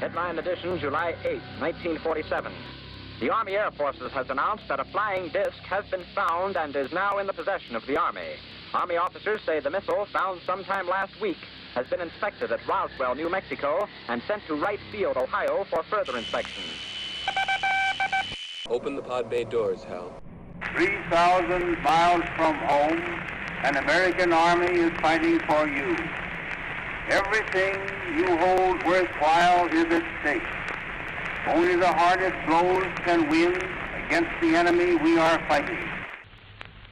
Headline edition, July 8, 1947. The Army Air Forces has announced that a flying disc has been found and is now in the possession of the Army. Army officers say the missile, found sometime last week, has been inspected at Roswell, New Mexico, and sent to Wright Field, Ohio, for further inspection. Open the pod bay doors, Hal. 3,000 miles from home, an American army is fighting for you. Everything you hold worthwhile is at stake. Only the hardest blows can win against the enemy we are fighting.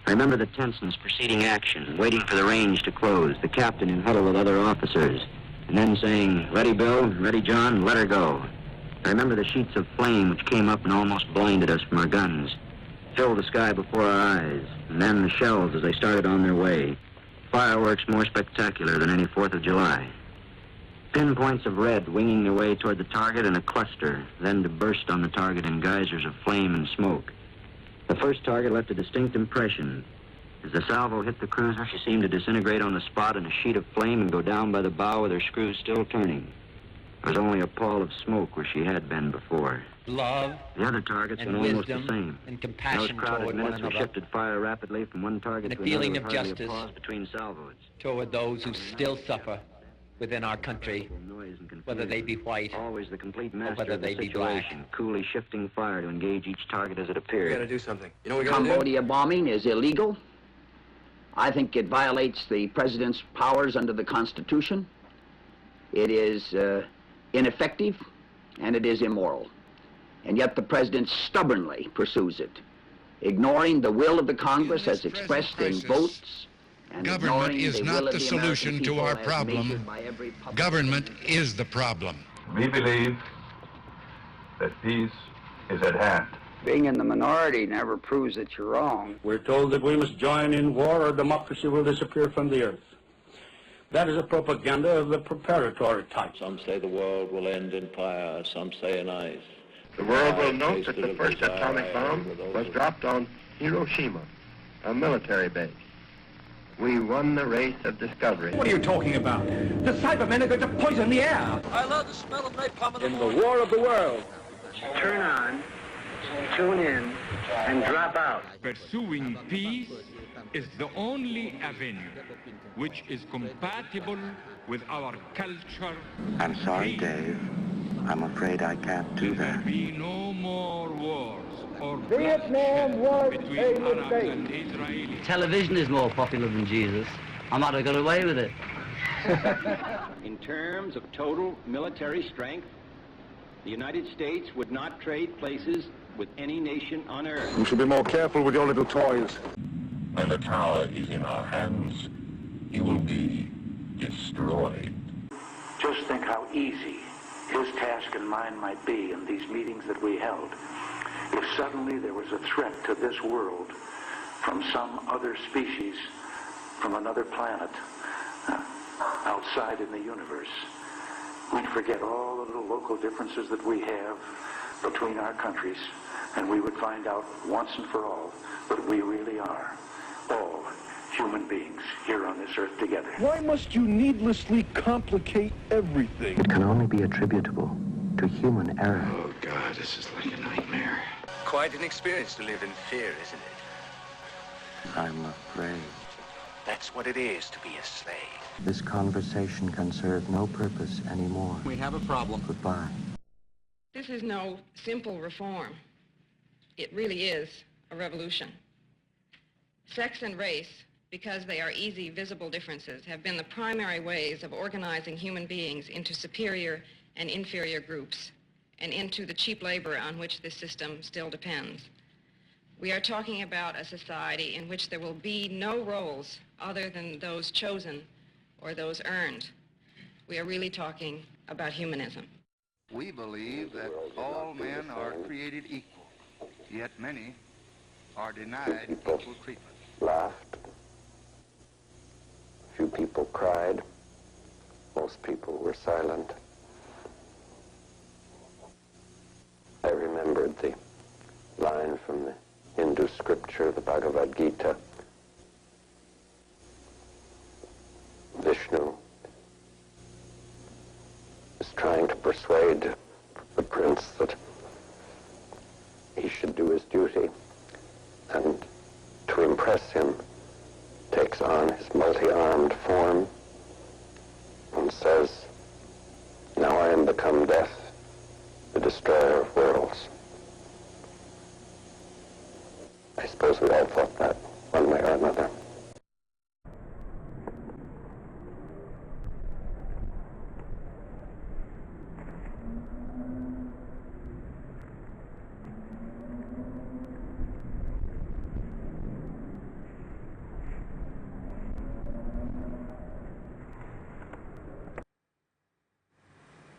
I remember the tenseness preceding action, waiting for the range to close, the captain in huddle with other officers, and then saying, "Ready, Bill, ready, John, let her go." I remember the sheets of flame which came up and almost blinded us from our guns, filled the sky before our eyes, and then the shells as they started on their way. Fireworks more spectacular than any 4th of July. Pinpoints of red winging their way toward the target in a cluster, then to burst on the target in geysers of flame and smoke. The first target left a distinct impression. As the salvo hit the cruiser, she seemed to disintegrate on the spot in a sheet of flame and go down by the bow with her screws still turning. There was only a pall of smoke where she had been before. Love the other targets and were almost wisdom the same. and compassion Those crowded toward one minutes we another, shifted fire rapidly from one target and to a feeling another of with hardly a justice pause between salvos. toward those who still suffer within our country, whether they be white Always the complete master whether of the they be black. situation, coolly shifting fire to engage each target as it appeared. We gotta do something. You know what we gotta do? Cambodia bombing is illegal. I think it violates the president's powers under the Constitution. It is ineffective, and it is immoral. And yet the president stubbornly pursues it, ignoring the will of the Congress as expressed in votes. And government is not the solution to our problem. Government is the problem. We believe that peace is at hand. Being in the minority never proves that you're wrong. We're told that we must join in war or democracy will disappear from the earth. That is a propaganda of the preparatory type. Some say the world will end in fire, some say in ice. The world will note that the first atomic bomb was dropped on Hiroshima, a military base. We won the race of discovery. What are you talking about? The Cybermen are going to poison the air. I love the smell of napalm In the war of the world. Turn on, tune in, and drop out. Pursuing peace is the only avenue which is compatible with our culture. I'm sorry, Dave. I'm afraid I can't do There that. will be no more wars or Vietnam was bloodshed between a Arabs mistake. and Israelis. Television is more popular than Jesus. I might have got away with it. In terms of total military strength, the United States would not trade places with any nation on earth. You should be more careful with your little toys. When the tower is in our hands, he will be destroyed. Just think how easy his task and mine might be in these meetings that we held if suddenly there was a threat to this world from some other species, from another planet, outside in the universe. We'd forget all the little local differences that we have between our countries, and we would find out once and for all that we really are all human beings here on this earth together. Why must you needlessly complicate everything? It can only be attributable to human error. Oh, God, this is like a nightmare. Quite an experience to live in fear, isn't it? I'm afraid. That's what it is to be a slave. This conversation can serve no purpose anymore. We have a problem. Goodbye. This is no simple reform. It really is a revolution. Sex and race, because they are easy, visible differences, have been the primary ways of organizing human beings into superior and inferior groups and into the cheap labor on which this system still depends. We are talking about a society in which there will be no roles other than those chosen or those earned. We are really talking about humanism. We believe that all men are created equal, yet many are denied equal treatment. Laughed. Few people cried. Most people were silent. I remembered the line from the Hindu scripture, the Bhagavad Gita. Vishnu is trying to persuade Prince that he should do his duty, and to impress him takes on his multi-armed form and says, "Now I am become death, the destroyer of worlds." I suppose we all thought that one way or another.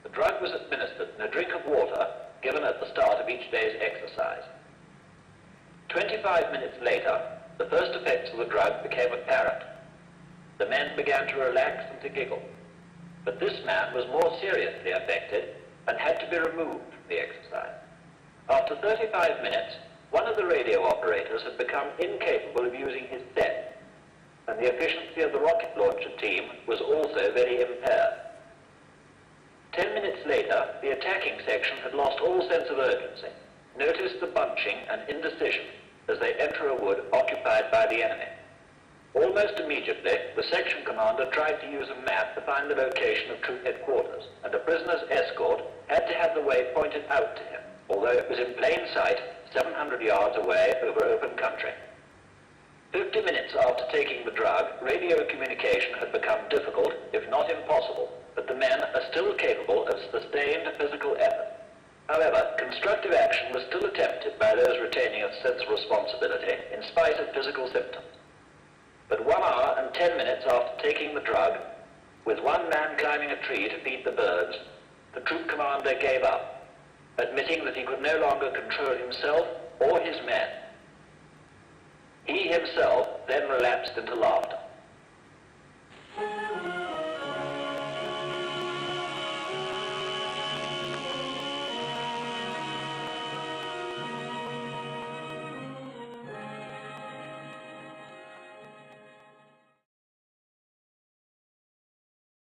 The drug was administered in a drink of water given at the start of each day's exercise. 25 minutes later, the first effects of the drug became apparent. The men began to relax and to giggle. But this man was more seriously affected and had to be removed from the exercise. After 35 minutes, one of the radio operators had become incapable of using his set, and the efficiency of the rocket launcher team was also very impaired. 10 minutes later, the attacking section had lost all sense of urgency. Notice the bunching and indecision as they enter a wood occupied by the enemy. Almost immediately, the section commander tried to use a map to find the location of troop headquarters, and a prisoner's escort had to have the way pointed out to him, although it was in plain sight 700 yards away over open country. 50 minutes after taking the drug, radio communication had become difficult, if not impossible, but the men are still capable of sustained physical effort. However, constructive action was still attempted by those retaining a sense of responsibility in spite of physical symptoms. But 1 hour and 10 minutes after taking the drug, with one man climbing a tree to feed the birds, the troop commander gave up, admitting that he could no longer control himself or his men. He himself then relapsed into laughter.